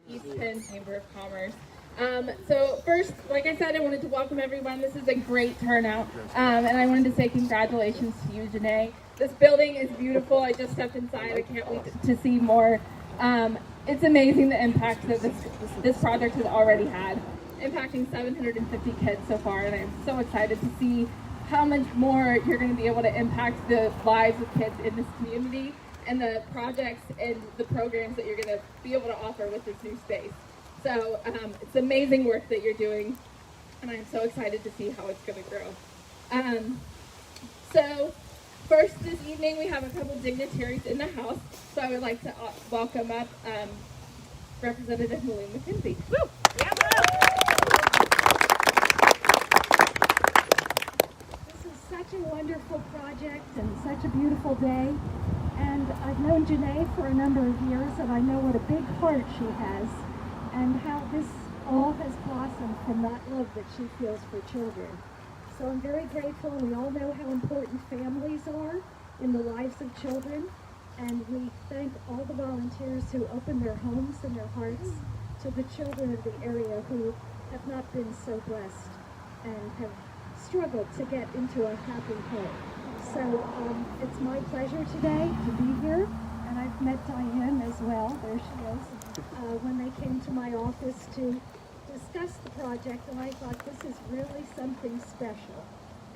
East Penn Chamber of Commerce. So first, like I said, I wanted to welcome everyone. This is a great turnout, and I wanted to say congratulations to you, Janae. This building is beautiful. I just stepped inside. I can't wait to see more. It's amazing the impact that this project has already had, impacting 750 kids so far, and I'm so excited to see how much more you're going to be able to impact the lives of kids in this community and the projects and the programs that you're going to be able to offer with this new space. So it's amazing work that you're doing, and I'm so excited to see how it's going to grow. So first this evening we have a couple dignitaries in the house, so I would like to welcome up Representative Malene McKenzie. Woo! Yeah. Such a wonderful project and such a beautiful day, and I've known Janae for a number of years, and I know what a big heart she has and how this all has blossomed from that love that she feels for children. So I'm very grateful. We all know how important families are in the lives of children, and we thank all the volunteers who open their homes and their hearts to the children of the area who have not been so blessed and have struggled to get into a happy home. So it's my pleasure today to be here, and I've met Diane as well, there she is, when they came to my office to discuss the project, and I thought this is really something special.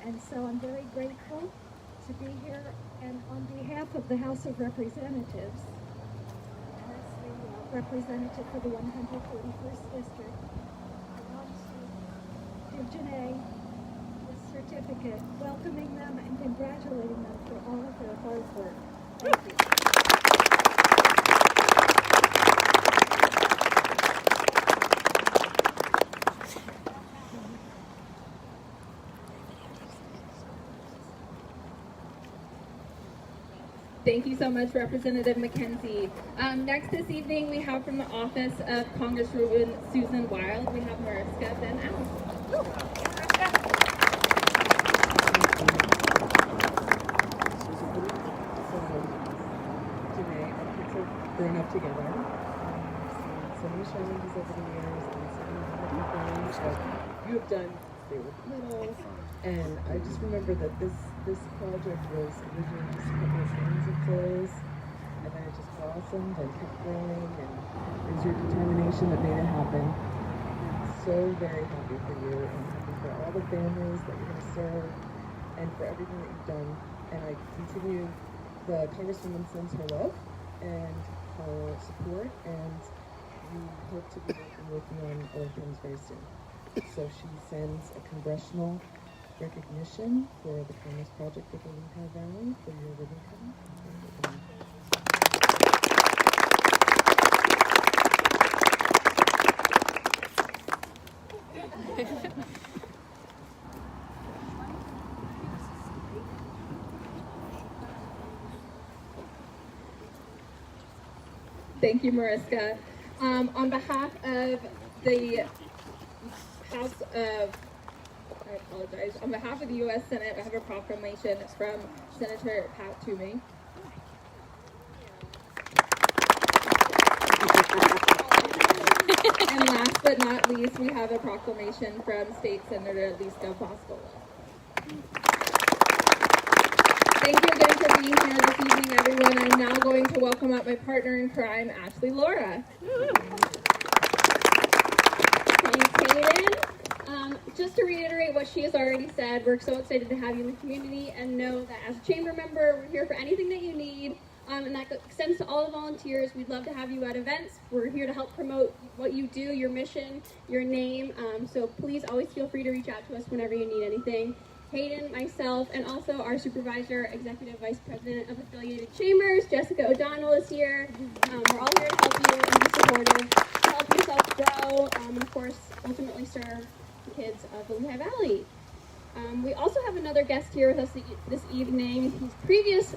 And so I'm very grateful to be here, and on behalf of the House of Representatives, as the representative for the 141st District, I want to give Janae certificate welcoming them and congratulating them for all of their hard work. Thank you. Thank you so much, Representative McKenzie. Next this evening, we have from the office of Congresswoman Susan Wild, we have Mariska Van Allen. Grown up together. So many challenges over the years, and so many things that you have done since they were little. And I just remember that this project was originally just a couple of strings of clothes, and then it just blossomed and kept growing, and it was your determination that made it happen. I'm so very happy for you, and happy for all the families that you're going to serve, and for everything that you've done. And I continue, the Congresswoman sends her love and her support, and we hope to be working with you on other things very soon. So she sends a congressional recognition for the Commerce Project with the Lehigh Valley for your ribbon cutting. Thank you, Mariska. On behalf of the House of, I apologize, on behalf of the U.S. Senate, I have a proclamation from Senator Pat Toomey. And last but not least, we have a proclamation from State Senator Lisa Bosco. Thank you again for being here this evening, everyone. I'm now going to welcome up my partner in crime, Ashley Laura. Thanks, Hayden. Just to reiterate what she has already said, we're so excited to have you in the community, and know that as a chamber member, we're here for anything that you need, and that extends to all the volunteers. We'd love to have you at events. We're here to help promote what you do, your mission, your name, so please always feel free to reach out to us whenever you need anything. Hayden, myself, and also our supervisor, executive vice president of affiliated chambers, Jessica O'Donnell, is here. We're all here to help you and be supportive, to help yourself grow, and of course, ultimately serve the kids of the Lehigh Valley. We also have another guest here with us this evening. He's previous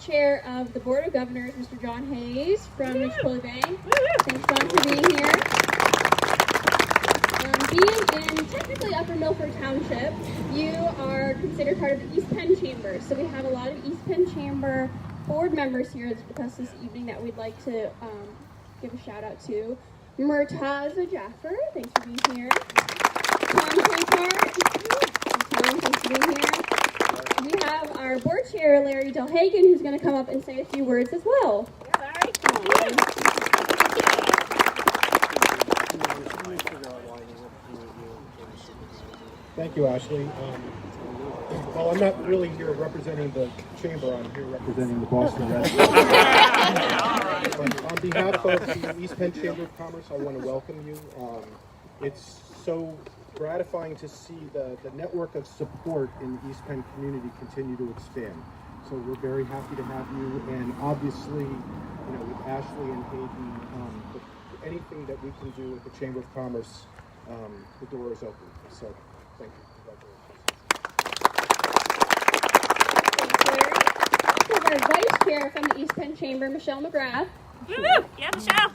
chair of the Board of Governors, Mr. John Hayes from Chipotle Bay. Thanks, John, for being here. Being in technically Upper Milford Township, you are considered part of the East Penn Chamber. So we have a lot of East Penn Chamber board members here with us this evening that we'd like to give a shout out to Murtaza Jaffer. Thanks for being here. Tom Pinkhart. Tom, thanks for being here. We have our board chair, Larry Delhagen, who's going to come up and say a few words as well. Thank you, Ashley. Well, I'm not really here representing the chamber. I'm here representing the Boston Red Sox. On behalf of the East Penn Chamber of Commerce, I want to welcome you. It's so gratifying to see the network of support in the East Penn community continue to expand. So we're very happy to have you, and obviously, with Ashley and Hayden, anything that we can do with the Chamber of Commerce, the door is open. So, thank you. Congratulations. Our vice chair from the East Penn Chamber, Michelle McGrath. Woo-hoo! Yeah, Michelle.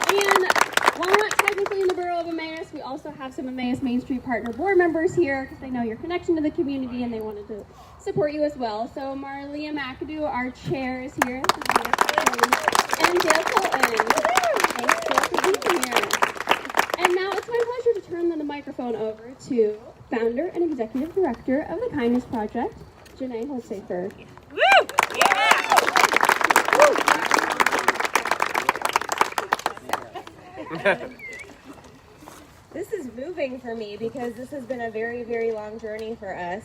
And while we're not technically in the borough of Emmaus, we also have some Emmaus Main Street Partner board members here because they know your connection to the community and they wanted to support you as well. So Marlia McAdoo, our chair, is here. And Dale Colton. Thanks, Dale, for being here. And now it's my pleasure to turn the microphone over to founder and executive director of the Kindness Project, Janae Holsafer. Woo! Yeah! This is moving for me because this has been a very, very long journey for us.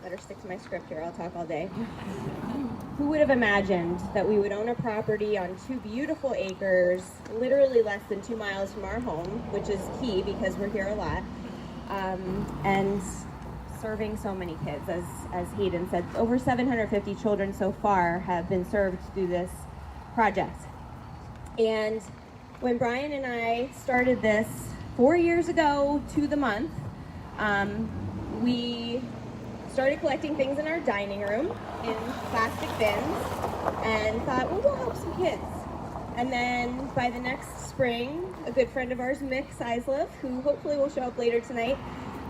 Better stick to my script here, I'll talk all day. Who would have imagined that we would own a property on 2 beautiful acres, literally less than 2 miles from our home, which is key because we're here a lot, and serving so many kids. As Hayden said, over 750 children so far have been served through this project. And when Brian and I started this 4 years ago to the month, we started collecting things in our dining room in plastic bins and thought, well, we'll help some kids. And then by the next spring, a good friend of ours, Mick Seislov, who hopefully will show up later tonight,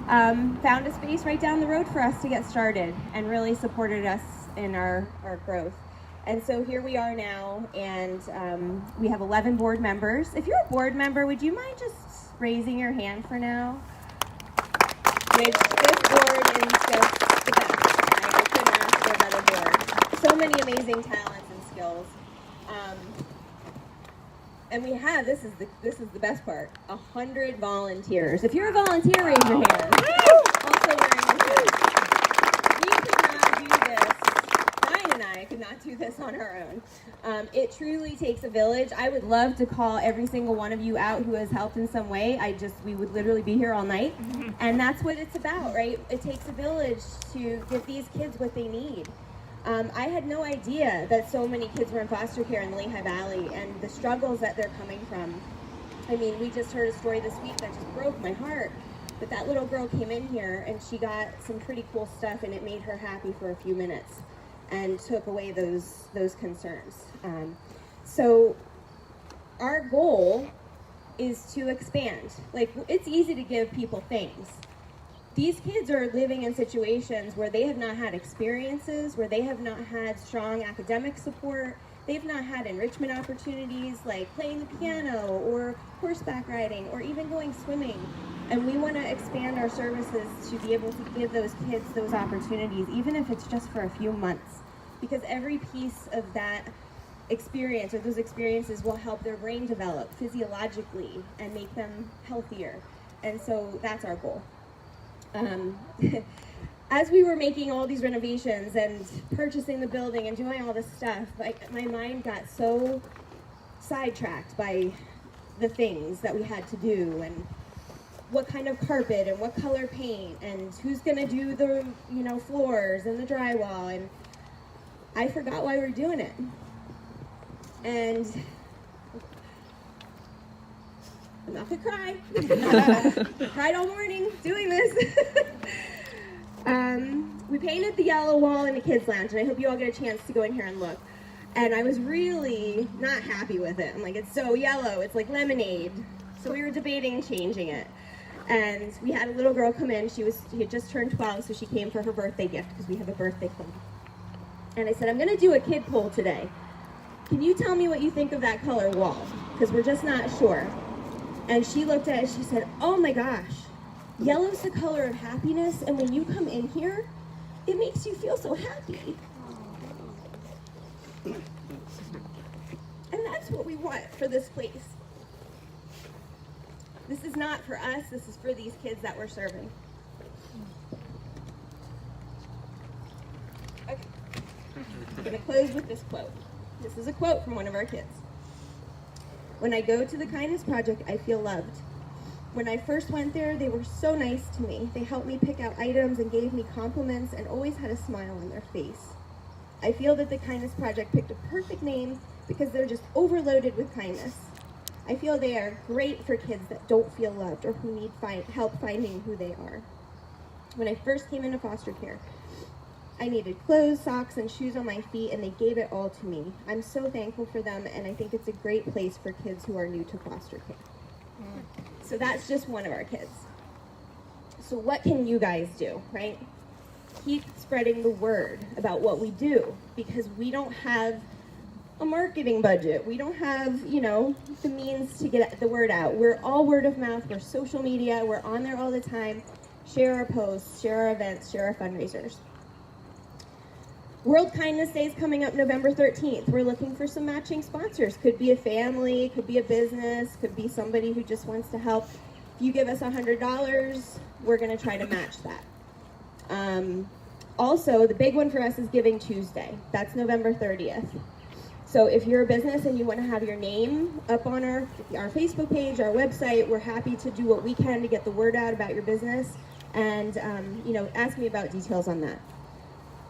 found a space right down the road for us to get started and really supported us in our growth. And so here we are now, and we have 11 board members. If you're a board member, would you mind just raising your hand for now? This board is just the best. I couldn't ask for a better board. So many amazing talents and skills. And we have, this is the best part, 100 volunteers. If you're a volunteer, raise your hand. Also wearing the shirt. We could not do this. Brian and I could not do this on our own. It truly takes a village. I would love to call every single one of you out who has helped in some way. We would literally be here all night. And that's what it's about, right? It takes a village to give these kids what they need. I had no idea that so many kids were in foster care in the Lehigh Valley and the struggles that they're coming from. I mean, we just heard a story this week that just broke my heart. But that little girl came in here and she got some pretty cool stuff and it made her happy for a few minutes and took away those concerns. So our goal is to expand. Like, it's easy to give people things. These kids are living in situations where they have not had experiences, where they have not had strong academic support, they've not had enrichment opportunities like playing the piano or horseback riding or even going swimming. And we want to expand our services to be able to give those kids those opportunities, even if it's just for a few months. Because every piece of that experience or those experiences will help their brain develop physiologically and make them healthier. And so that's our goal. As we were making all these renovations and purchasing the building and doing all this stuff, my mind got so sidetracked by the things that we had to do and what kind of carpet and what color paint and who's gonna do the floors and the drywall, and I forgot why we're doing it. And I'm not gonna cry. Cried all morning doing this. We painted the yellow wall in the kids' lounge, and I hope you all get a chance to go in here and look. And I was really not happy with it. I'm like, it's so yellow, it's like lemonade. So we were debating changing it. And we had a little girl come in. She had just turned 12, so she came for her birthday gift because we have a birthday club. And I said, I'm gonna do a kid poll today. can you tell me what you think of that color wall? Because we're just not sure. And she looked at it, she said, oh my gosh, yellow's the color of happiness, and when you come in here, it makes you feel so happy. And that's what we want for this place. This is not for us, this is for these kids that we're serving. Okay. I'm gonna close with this quote. This is a quote from one of our kids. When I go to the Kindness Project, I feel loved. When I first went there, they were so nice to me. They helped me pick out items and gave me compliments and always had a smile on their face. I feel that the Kindness Project picked a perfect name because they're just overloaded with kindness. I feel they are great for kids that don't feel loved or who need help finding who they are. When I first came into foster care, I needed clothes, socks, and shoes on my feet, and they gave it all to me. I'm so thankful for them, and I think it's a great place for kids who are new to foster care. So that's just one of our kids. So what can you guys do, right? Keep spreading the word about what we do, because we don't have a marketing budget. We don't have, the means to get the word out. We're all word of mouth. We're social media. We're on there all the time. Share our posts, share our events, share our fundraisers. World Kindness Day is coming up November 13th. We're looking for some matching sponsors. Could be a family, could be a business, could be somebody who just wants to help. If you give us $100, we're going to try to match that. Also, the big one for us is Giving Tuesday. That's November 30th. So if you're a business and you want to have your name up on our Facebook page, our website, we're happy to do what we can to get the word out about your business. And, ask me about details on that.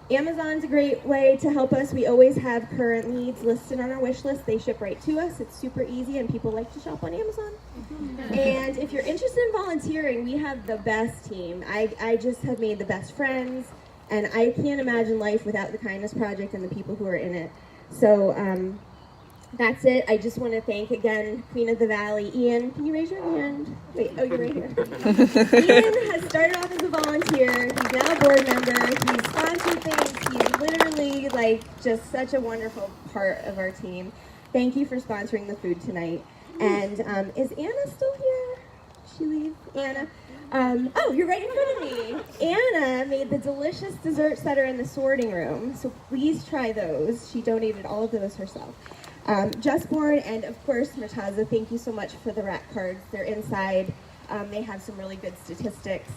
Amazon's a great way to help us. We always have current needs listed on our wish list. They ship right to us. It's super easy, and people like to shop on Amazon. And if you're interested in volunteering, we have the best team. I just have made the best friends, and I can't imagine life without the Kindness Project and the people who are in it. So that's it. I just want to thank again Queen of the Valley, Ian. Can you raise your hand? Wait, oh, you're right here. Ian has started off as a volunteer. He's now a board member. He's sponsored things. He's literally just such a wonderful part of our team. Thank you for sponsoring the food tonight. And is Anna still here? Did she leave? Anna? Oh, you're right in front of me. Anna made the delicious desserts that are in the sorting room, so please try those. She donated all of those herself. Just Born, and of course, Murtaza, thank you so much for the rat cards. They're inside. They have some really good statistics,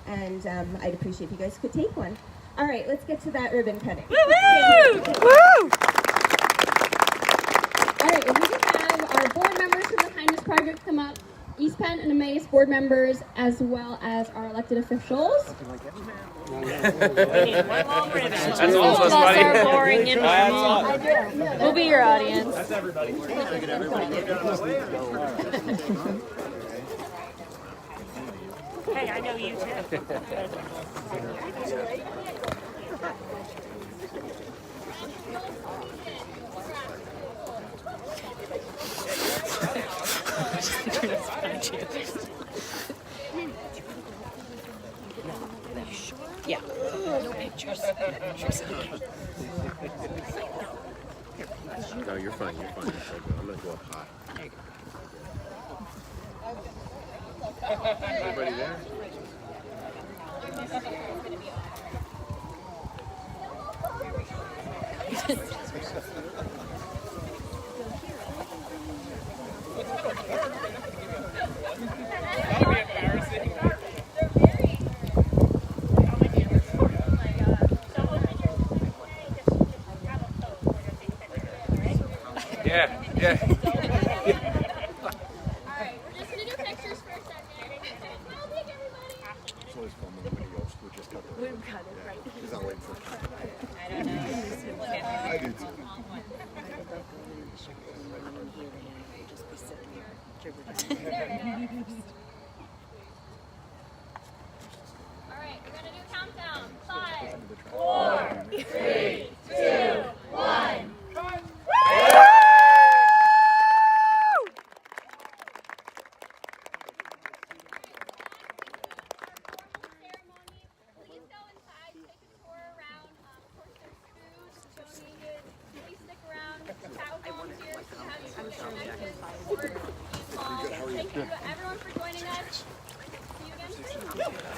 and I'd appreciate if you guys could take one. All right, let's get to that ribbon cutting. Woo! Woo! All right, and we just have our board members from the Kindness Project come up, East Penn and Emmaus board members, as well as our elected officials. We need one long ribbon. That's all of us, buddy. Are boring and normal. We'll be your audience. That's everybody. Hey, I know you too. Yeah. No pictures. No, you're fine. You're fine. I'm gonna go up high. Everybody there? Yeah, yeah. All right, we're just gonna do pictures for a second. I'll take everybody. It's always fun when nobody else would just cut it. We've cut it, right? He's not waiting for it. I don't know. I do too. All right, we're gonna do countdown. 5, 4, 3, 2, 1. Please go inside, take a tour around. Of course, there's food donated. Please stick around, chat with Thank you everyone for joining us. See you again soon.